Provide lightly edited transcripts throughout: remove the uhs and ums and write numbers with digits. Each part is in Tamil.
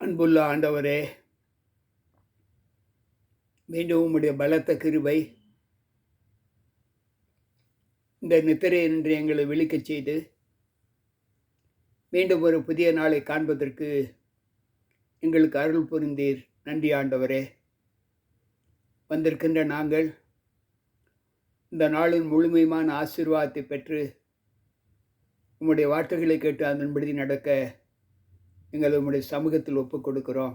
அன்புள்ள ஆண்டவரே, மீண்டும் உம்முடைய பலத்த கிருபை இந்த நித்திரை என்று எங்களை விழிக்கச் செய்து, மீண்டும் ஒரு புதிய நாளை காண்பதற்கு எங்களுக்கு அருள் புரிந்தீர். நன்றி ஆண்டவரே. வந்திருக்கின்ற நாங்கள் இந்த நாளின் முழுமையான ஆசீர்வாதத்தை பெற்று உம்முடைய வார்த்தைகளை கேட்டு அதன்படி நடக்க எங்களை உம்முடைய சமூகத்தில் ஒப்புக் கொடுக்கிறோம்.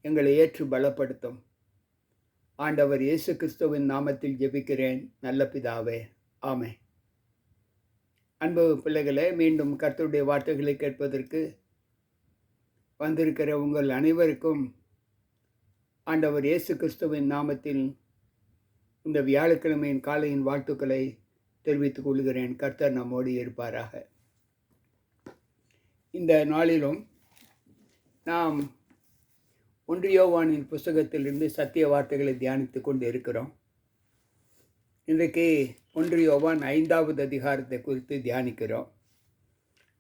எங்களை ஏற்று பலப்படுத்தும். ஆண்டவர் இயேசு கிறிஸ்துவின் நாமத்தில் ஜெபிக்கிறேன் நல்ல பிதாவே, ஆமென். அன்பு பிள்ளைகளே, மீண்டும் கர்த்தருடைய வார்த்தைகளை கேட்பதற்கு வந்திருக்கிற உங்கள் அனைவருக்கும் ஆண்டவர் இயேசு கிறிஸ்துவின் நாமத்தில் இந்த வியாழக்கிழமையின் காலையின் வாழ்த்துக்களை தெரிவித்துக் கொள்கிறேன். கர்த்தர் நம்மோடு இருப்பாராக. இந்த நாளிலும் நாம் 1 யோவானின் புஸ்தகத்திலிருந்து சத்திய வார்த்தைகளை தியானித்து கொண்டு இருக்கிறோம். இன்றைக்கு 1 யோவான் 5வது அதிகாரத்தை குறித்து தியானிக்கிறோம்.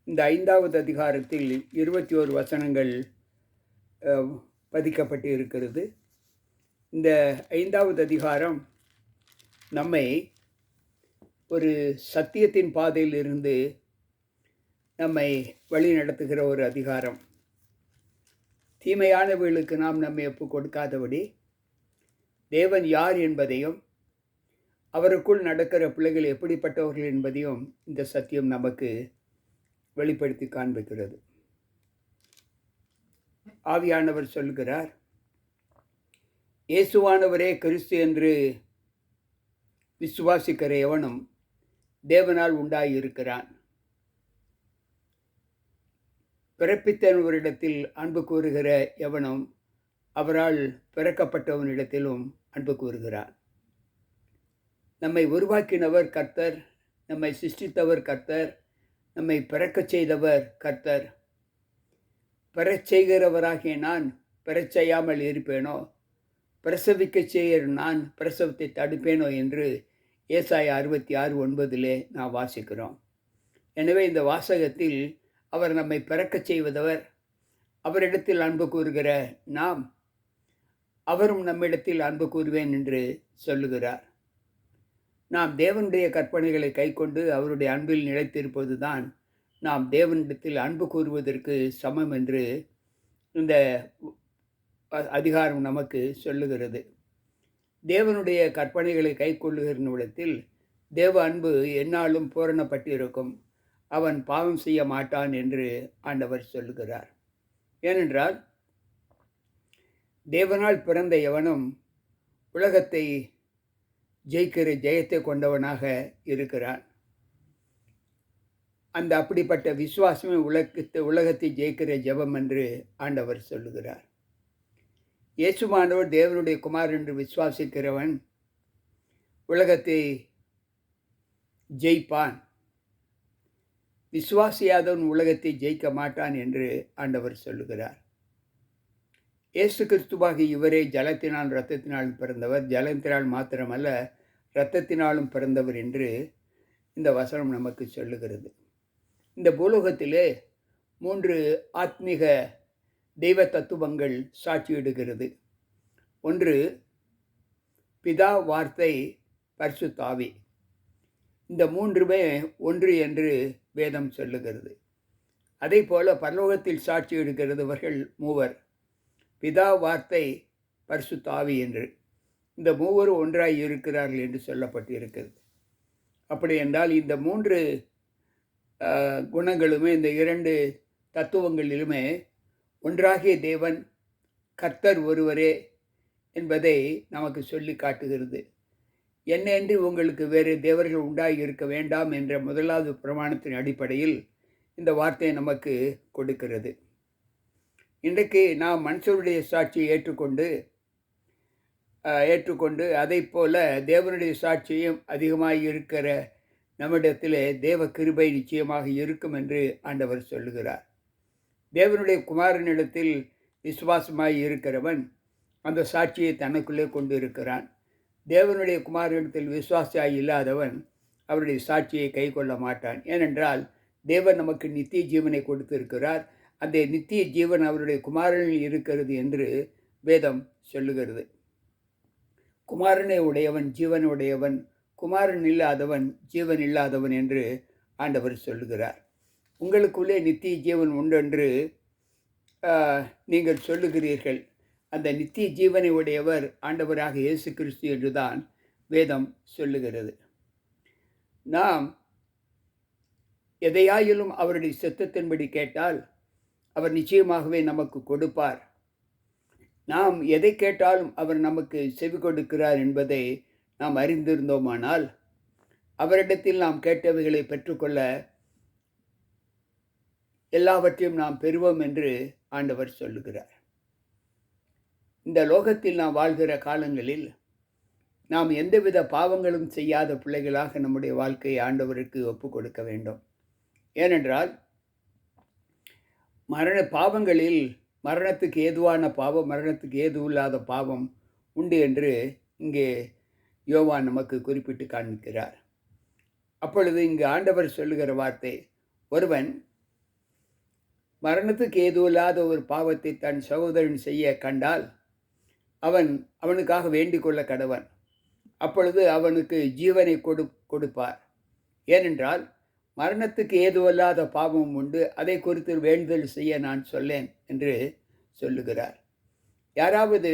இந்த 5வது அதிகாரத்தில் 21 வசனங்கள் பதிக்கப்பட்டு இருக்கிறது. இந்த 5வது அதிகாரம் நம்மை ஒரு சத்தியத்தின் பாதையில் இருந்து நம்மை வழி நடத்துகிற ஒரு அதிகாரம். தீமையானவர்களுக்கு நாம் நம்மை ஒப்புக் கொடுக்காதபடி தேவன் யார் என்பதையும் அவருக்குள் நடக்கிற பிள்ளைகள் எப்படிப்பட்டவர்கள் என்பதையும் இந்த சத்தியம் நமக்கு வெளிப்படுத்தி காண்பிக்கிறது. ஆவியானவர் சொல்கிறார், இயேசுவானவரே கிறிஸ்து என்று விசுவாசிக்கிற எவனும் தேவனால் உண்டாயிருக்கிறான். பிறப்பித்தவரிடத்தில் அன்பு கூறுகிற எவனும் அவரால் பிறக்கப்பட்டவனிடத்திலும் அன்பு கூறுகிறான். நம்மை உருவாக்கினவர் கர்த்தர், நம்மை சிருஷ்டித்தவர் கர்த்தர், நம்மை பிறக்கச் செய்தவர் கர்த்தர். பெறச் செய்கிறவராகிய நான் பெறச் செய்யாமல் இருப்பேனோ, பிரசவிக்கச் செய்கிற நான் பிரசவத்தை தடுப்பேனோ என்று ஏசாயா 66:9 நாம் வாசிக்கிறோம். எனவே இந்த வாசகத்தில் அவர் நம்மை பிறக்கச் செய்வதவர், அவரிடத்தில் அன்பு கூறுகிற நாம் அவரும் நம்மிடத்தில் அன்பு கூறுவேன் என்று சொல்லுகிறார். நாம் தேவனுடைய கற்பனைகளை கைக்கொண்டு அவருடைய அன்பில் நிலைத்திருப்பது தான் நாம் தேவனிடத்தில் அன்பு கூறுவதற்கு சமம் என்று இந்த அதிகாரம் நமக்கு சொல்லுகிறது. தேவனுடைய கற்பனைகளை கைக்கொள்ளுகிற இடத்தில் தேவ அன்பு எந்நாளும் பூரணப்பட்டிருக்கும். அவன் பாவம் செய்ய மாட்டான் என்று ஆண்டவர் சொல்லுகிறார். ஏனென்றால் தேவனால் பிறந்த எவனும் உலகத்தை ஜெயிக்கிற ஜெயத்தை கொண்டவனாக இருக்கிறான். அந்த அப்படிப்பட்ட விசுவாசமே உலகத்தை ஜெயிக்கிற ஜெபம் என்று ஆண்டவர் சொல்லுகிறார். இயேசுவானவர் தேவனுடைய குமார் என்று விசுவாசிக்கிறவன் உலகத்தை ஜெயிப்பான். விசுவாசியாதவன் உலகத்தை ஜெயிக்க மாட்டான் என்று ஆண்டவர் சொல்லுகிறார். இயேசு கிறிஸ்துவாகி இவரே ஜலத்தினால் இரத்தத்தினாலும் பிறந்தவர், ஜலத்தினால் மாத்திரமல்ல இரத்தத்தினாலும் பிறந்தவர் என்று இந்த வசனம் நமக்கு சொல்லுகிறது. இந்த பூலோகத்திலே 3 ஆத்மீக தெய்வ தத்துவங்கள் சாட்சியிடுகிறது. ஒன்று பிதா, வார்த்தை, பரிசுத்த ஆவி. இந்த 3மே ஒன்று என்று வேதம் சொல்லுகிறது. அதே போல பரலோகத்தில் சாட்சியிடுகிறவர்கள் 3, பிதா, வார்த்தை, பரிசுத்த ஆவி என்று. இந்த 3 ஒன்றாய் இருக்கிறார்கள் என்று சொல்லப்பட்டு இருக்கிறது. அப்படி என்றால் இந்த 3 குணங்களுமே, இந்த 2 தத்துவங்களிலுமே ஒன்றாகிய தேவன் கர்த்தர் ஒருவரே என்பதை நமக்கு சொல்லி காட்டுகிறது. என்னென்று உங்களுக்கு வேறு தேவர்கள் உண்டாகி இருக்க வேண்டாம் என்ற முதலாவது பிரமாணத்தின் அடிப்படையில் இந்த வார்த்தையை நமக்கு கொடுக்கிறது. இன்றைக்கு நாம் மனுஷருடைய சாட்சியை ஏற்றுக்கொண்டு அதை போல தேவனுடைய சாட்சியும் அதிகமாக இருக்கிற நம்மிடத்திலே தேவ கிருபை நிச்சயமாக இருக்கும் என்று ஆண்டவர் சொல்லுகிறார். தேவனுடைய குமாரனிடத்தில் விசுவாசமாய் இருக்கிறவன் அந்த சாட்சியை தனக்குள்ளே கொண்டு இருக்கிறான். தேவனுடைய குமாரனிடத்தில் விசுவாசியாய் இல்லாதவன் அவருடைய சாட்சியை கை கொள்ள மாட்டான். ஏனென்றால் தேவன் நமக்கு நித்திய ஜீவனை கொடுத்திருக்கிறார். அந்த நித்திய ஜீவன் அவருடைய குமாரனில் இருக்கிறது என்று வேதம் சொல்லுகிறது. குமாரனை உடையவன் ஜீவன் உடையவன், குமாரன் இல்லாதவன் ஜீவன் இல்லாதவன் என்று ஆண்டவர் சொல்லுகிறார். உங்களுக்குள்ளே நித்திய ஜீவன் உண்டென்று நீங்கள் சொல்லுகிறீர்கள். அந்த நித்திய ஜீவனை உடையவர் ஆண்டவராக இயேசு கிறிஸ்து என்றுதான் வேதம் சொல்லுகிறது. நாம் எதையாயிலும் அவருடைய சித்தத்தின்படி கேட்டால் அவர் நிச்சயமாகவே நமக்கு கொடுப்பார். நாம் எதை கேட்டாலும் அவர் நமக்கு செவி கொடுக்கிறார் என்பதை நாம் அறிந்திருந்தோமானால் அவரிடத்தில் நாம் கேட்டவைகளை பெற்றுக்கொள்ள எல்லாவற்றையும் நாம் பெறுவோம் என்று ஆண்டவர் சொல்லுகிறார். இந்த லோகத்தில் நாம் வாழ்கிற காலங்களில் நாம் எந்தவித பாவங்களும் செய்யாத பிள்ளைகளாக நம்முடைய வாழ்க்கையை ஆண்டவருக்கு ஒப்பு கொடுக்க வேண்டும். ஏனென்றால் பாவங்களில் மரணத்துக்கு ஏதுவான பாவம், மரணத்துக்கு ஏதுவில்லாத பாவம் உண்டு என்று இங்கே யோவான் நமக்கு குறிப்பிட்டு காண்பிக்கிறார். அப்பொழுது இங்கு ஆண்டவர் சொல்லுகிற வார்த்தை, ஒருவன் மரணத்துக்கு ஏதுவில்லாத ஒரு பாவத்தை தன் சகோதரன் செய்ய கண்டால் அவனுக்காக வேண்டிக் கொள்ள கடவன். அப்பொழுது அவனுக்கு ஜீவனை கொடுப்பார். ஏனென்றால் மரணத்துக்கு ஏதுவல்லாத பாவம் உண்டு, அதை குறித்து வேண்டுதல் செய்ய நான் சொல்லேன் என்று சொல்லுகிறார். யாராவது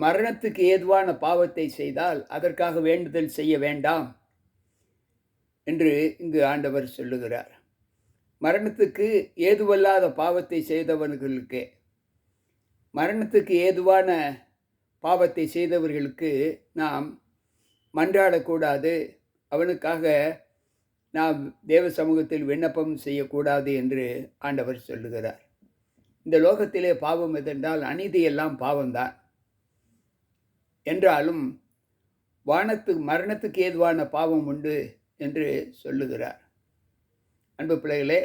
மரணத்துக்கு ஏதுவான பாவத்தை செய்தால் அதற்காக வேண்டுதல் செய்ய வேண்டாம் என்று இங்கு ஆண்டவர் சொல்லுகிறார். மரணத்துக்கு ஏதுவல்லாத பாவத்தை செய்தவர்களுக்கு, மரணத்துக்கு ஏதுவான பாவத்தை செய்தவர்களுக்கு நாம் மன்றாடக்கூடாது, அவனுக்காக நாம் தேவ சமூகத்தில் விண்ணப்பம் செய்யக்கூடாது என்று ஆண்டவர் சொல்லுகிறார். இந்த லோகத்திலே பாவம் எதென்றால் அநீதியெல்லாம் பாவம்தான். என்றாலும் மரணத்துக்கு ஏதுவான பாவம் உண்டு என்று சொல்லுகிறார். அன்பு பிள்ளைகளே,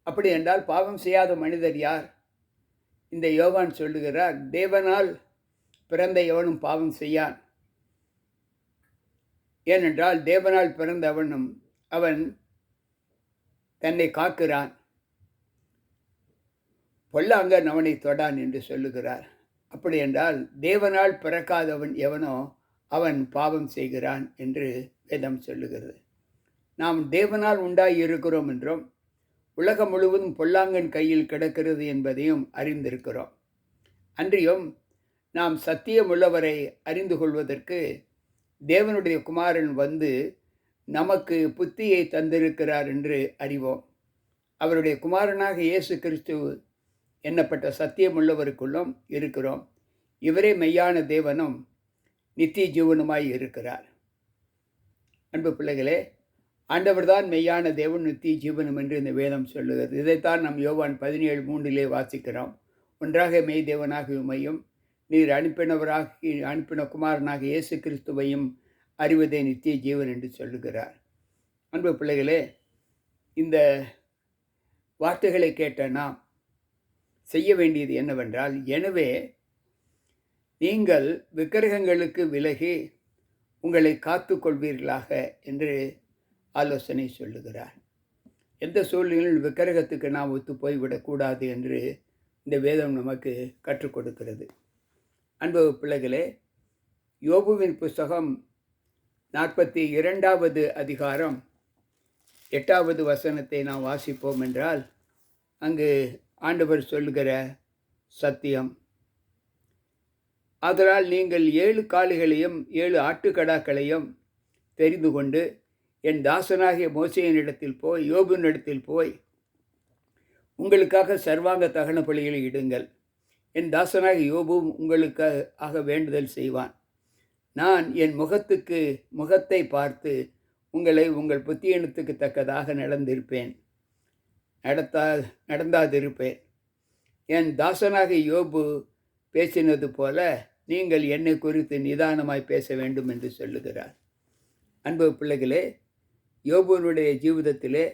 அப்படி என்றால் பாவம் செய்யாத மனிதர் யார்? இந்த யோவான் சொல்லுகிறார், தேவனால் பிறந்த எவனும் பாவம் செய்யான். ஏனென்றால் தேவனால் பிறந்தவனும் அவன் தன்னை காக்கிறான், பொல்லாங்கன் அவனை தொடான் என்று சொல்லுகிறார். அப்படி என்றால் தேவனால் பிறக்காதவன் எவனோ அவன் பாவம் செய்கிறான் என்று வேதம் சொல்லுகிறது. நாம் தேவனால் உண்டாகி இருக்கிறோம் என்றும் உலகம் முழுவதும் பொல்லாங்கன் கையில் கிடக்கிறது என்பதையும் அறிந்திருக்கிறோம். அன்றியும் நாம் சத்தியமுள்ளவரை அறிந்து கொள்வதற்கு தேவனுடைய குமாரன் வந்து நமக்கு புத்தியை தந்திருக்கிறார் என்று அறிவோம். அவருடைய குமாரனாக இயேசு கிறிஸ்து எண்ணப்பட்ட சத்தியமுள்ளவருக்குள்ளும் இருக்கிறோம். இவரே மெய்யான தேவனும் நித்திய ஜீவனுமாய் இருக்கிறார். அன்பு பிள்ளைகளே, ஆண்டவர்தான் மெய்யான தேவன் நித்திய ஜீவனும் என்று இந்த வேதம் சொல்லுகிறது. இதைத்தான் நாம் யோவான் 17:3 வாசிக்கிறோம். ஒன்றாக மெய் தேவனாக உம்மையும் நீர் அனுப்பின குமாரனாக இயேசு கிறிஸ்துவையும் அறிவதே நித்திய ஜீவன் என்று சொல்லுகிறார். அன்பு பிள்ளைகளே, இந்த வார்த்தைகளை கேட்ட நாம் செய்ய வேண்டியது என்னவென்றால், எனவே நீங்கள் விக்கிரகங்களுக்கு விலகி உங்களை காத்து கொள்வீர்களாக என்று ஆலோசனை சொல்லுகிறார். எந்த சூழ்நிலையில் விக்கிரகத்துக்கு நாம் ஒத்து போய்விடக்கூடாது என்று இந்த வேதம் நமக்கு கற்றுக் கொடுக்கிறது. அன்பு பிள்ளைகளே, யோபுவின் புஸ்தகம் 42வது அதிகாரம் 8வது வசனத்தை நாம் வாசிப்போம் என்றால், அங்கு ஆண்டவர் சொல்லுகிற சத்தியம், ஆதலால் நீங்கள் 7 காளைகளையும் 7 ஆட்டுக்கடாக்களையும் தெரிந்து கொண்டு என் தாசனாகிய மோசேயினிடத்தில் போய் யோபுவினிடத்தில் போய் உங்களுக்காக சர்வாங்க தகன பலிகளை இடுங்கள். என் தாசனாகிய யோபுவும் உங்களுக்காக வேண்டுதல் செய்வான். நான் என் முகத்தை பார்த்து உங்களை உங்கள் புத்தியனத்துக்கு தக்கதாக நடந்தாதிருப்பேன். என் தாசனாகிய யோபு பேசினது போல நீங்கள் என்னை குறித்து நிதானமாய் பேச வேண்டும் என்று சொல்லுகிறார். அன்பு பிள்ளைகளே, யோபுவினுடைய ஜீவிதத்திலே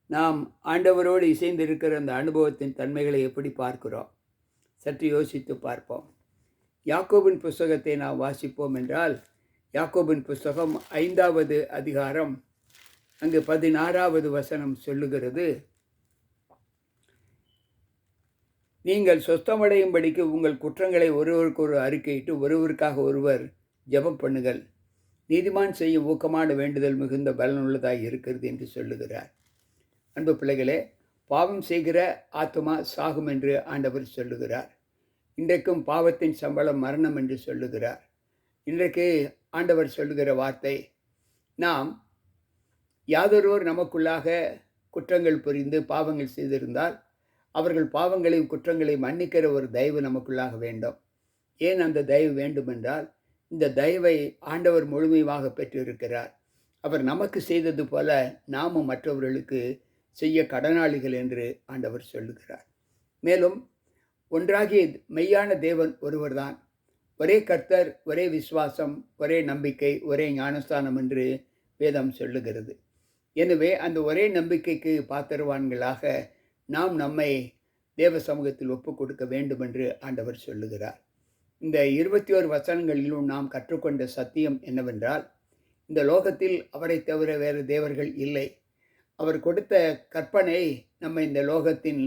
நாம் ஆண்டவரோடு இசைந்திருக்கிற அந்த அனுபவத்தின் தன்மைகளை எப்படி பார்க்கிறோம் சற்று யோசித்து பார்ப்போம். யாக்கோபின் புஸ்தகத்தை நாம் வாசிப்போம் என்றால், யாக்கோபின் புஸ்தகம் 5வது அதிகாரம் அங்கு 16வது வசனம் சொல்லுகிறது, நீங்கள் சொஸ்தமடையும்படிக்கு உங்கள் குற்றங்களை ஒருவருக்கொரு அறிக்கையிட்டு ஒருவருக்காக ஒருவர் ஜெபம் பண்ணுங்கள். நீதிமான் செய்யும் ஊக்கமான வேண்டுதல் மிகுந்த பலனுள்ளதாக இருக்கிறது என்று சொல்லுகிறார். அன்பு பிள்ளைகளே, பாவம் செய்கிற ஆத்துமா சாகும் என்று ஆண்டவர் சொல்லுகிறார். இன்றைக்கும் பாவத்தின் சம்பளம் மரணம் என்று சொல்லுகிறார். இன்றைக்கு ஆண்டவர் சொல்லுகிற வார்த்தை, நாம் யாதொருவர் நமக்குள்ளாக குற்றங்கள் புரிந்து பாவங்கள் செய்திருந்தால் அவர்கள் பாவங்களையும் குற்றங்களையும் மன்னிக்கிற ஒரு தயவு நமக்குள்ளாக வேண்டும். ஏன் அந்த தயவு வேண்டுமென்றால், இந்த தயவை ஆண்டவர் முழுமையாக பெற்றிருக்கிறார். அவர் நமக்கு செய்தது போல நாமும் மற்றவர்களுக்கு செய்ய கடனாளிகள் என்று ஆண்டவர் சொல்லுகிறார். மேலும் ஒன்றாகிய மெய்யான தேவன் ஒருவர்தான். ஒரே கர்த்தர், ஒரே விசுவாசம், ஒரே நம்பிக்கை, ஒரே ஞானஸ்தானம் என்று வேதம் சொல்லுகிறது. எனவே அந்த ஒரே நம்பிக்கைக்கு பாத்திரவான்களாக நாம் நம்மை தேவ சமூகத்தில் ஒப்புக் கொடுக்க வேண்டும் என்று ஆண்டவர் சொல்லுகிறார். இந்த 21 வசனங்களிலும் நாம் கற்றுக்கொண்ட சத்தியம் என்னவென்றால், இந்த லோகத்தில் அவரை தவிர வேறு தேவர்கள் இல்லை. அவர் கொடுத்த கற்பனை நம்மை இந்த லோகத்தின்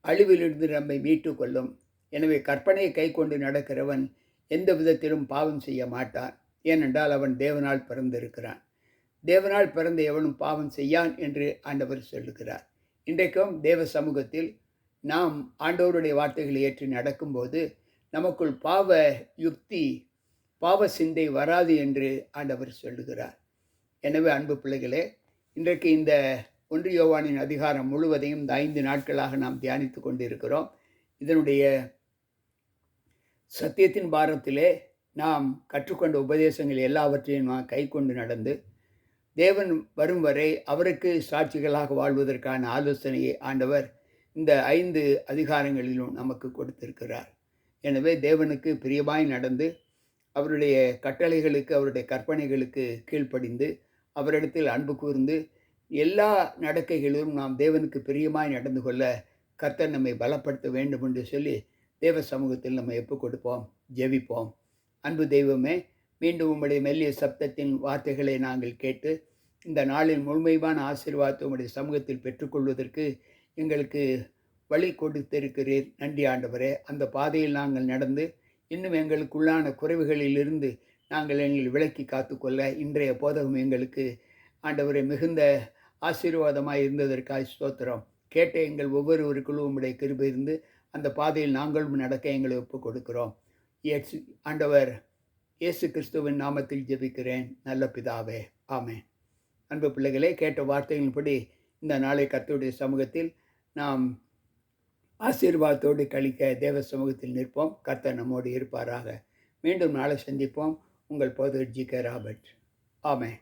அழிவிலிருந்து நம்மை மீட்டு கொள்ளும். எனவே கற்பனையை கை கொண்டு நடக்கிறவன் எந்த விதத்திலும் பாவம் செய்ய மாட்டான். ஏனென்றால் அவன் தேவனால் பிறந்திருக்கிறான். தேவனால் பிறந்த எவனும் பாவம் செய்யான் என்று ஆண்டவர் சொல்லுகிறார். இன்றைக்கும் தேவ சமூகத்தில் நாம் ஆண்டவருடைய வார்த்தைகளை ஏற்றி நடக்கும்போது நமக்குள் பாவ யுக்தி, பாவ சிந்தை வராது என்று ஆண்டவர் சொல்லுகிறார். எனவே அன்பு பிள்ளைகளே, இன்றைக்கு இந்த 1 யோவானின் அதிகாரம் முழுவதையும் இந்த 5 நாட்களாக நாம் தியானித்து கொண்டிருக்கிறோம். இதனுடைய சத்தியத்தின் பாரத்திலே நாம் கற்றுக்கொண்ட உபதேசங்கள் எல்லாவற்றையும் நாம் கை கொண்டு நடந்து தேவன் வரும் வரை அவருக்கு சாட்சிகளாக வாழ்வதற்கான ஆலோசனையை ஆண்டவர் இந்த 5 அதிகாரங்களிலும் நமக்கு கொடுத்திருக்கிறார். எனவே தேவனுக்கு பிரியமாய் நடந்து அவருடைய கட்டளைகளுக்கு, அவருடைய கற்பனைகளுக்கு கீழ்ப்படிந்து அவரிடத்தில் அன்பு கூர்ந்து எல்லா நடக்கைகளிலும் நாம் தேவனுக்கு பிரியமாய் நடந்து கொள்ள கர்த்தர் நம்மை பலப்படுத்த வேண்டும் என்று சொல்லி தேவ சமூகத்தில் நம்ம ஒப்புக் கொடுப்போம், ஜெபிப்போம். அன்பு தெய்வமே, மீண்டும் உம்முடைய மெல்லிய சப்தத்தின் வார்த்தைகளை நாங்கள் கேட்டு இந்த நாளின் முழுமையான ஆசீர்வாதத்தை உம்முடைய சமூகத்தில் பெற்றுக்கொள்வதற்கு எங்களுக்கு வழி கொடுத்திருக்கிறீர். நன்றி ஆண்டவரே. அந்த பாதையில் நாங்கள் நடந்து இன்னும் எங்களுக்குள்ளான குறைவுகளிலிருந்து நாங்கள் எங்களை விலக்கி காத்துக்கொள்ள இன்றைய போதகம் எங்களுக்கு ஆண்டவரே மிகுந்த ஆசீர்வாதமாக இருந்ததற்காக ஸ்தோத்திரம். கேட்ட எங்கள் ஒவ்வொருவருக்குள்ளும் உம்முடைய கிருபை இருந்து அந்த பாதையில் நாங்களும் நடக்க எங்களை ஒப்புக் கொடுக்கிறோம். ஆண்டவர் இயேசு கிறிஸ்துவின் நாமத்தில் ஜெபிக்கிறேன் நல்ல பிதாவே, ஆமென். அன்பு பிள்ளைகளே, கேட்ட வார்த்தைகளின்படி இந்த நாளை கர்த்தருடைய சமூகத்தில் நாம் ஆசீர்வாதத்தோடு கழிக்க தேவ சமூகத்தில் நிற்போம். கர்த்தர் நம்மோடு இருப்பாராக. மீண்டும் நாளை சந்திப்போம். உங்கள் போதகர் ஜி.கே. ராபர்ட். ஆமென்.